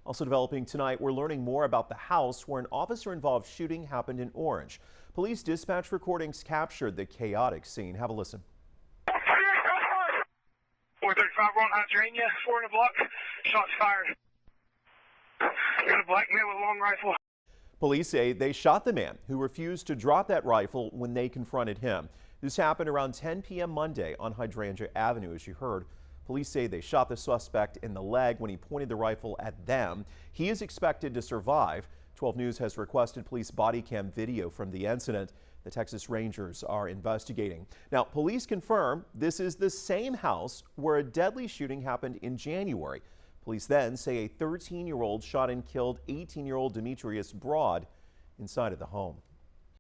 Also developing tonight, we're learning more about the house where an officer-involved shooting happened in Orange. Police dispatch recordings captured the chaotic scene. Have a listen. 435 on Hydrangea, 4 in the block, shots fired. Got a black male with a long rifle. Police say they shot the man who refused to drop that rifle when they confronted him. This happened around 10 p.m. Monday on Hydrangea Avenue, as you heard. Police say they shot the suspect in the leg when he pointed the rifle at them. He is expected to survive. 12 News has requested police body cam video from the incident. The Texas Rangers are investigating. Now, police confirm this is the same house where a deadly shooting happened in January. Police then say a 13-year-old shot and killed 18-year-old Demetrius Broad inside of the home.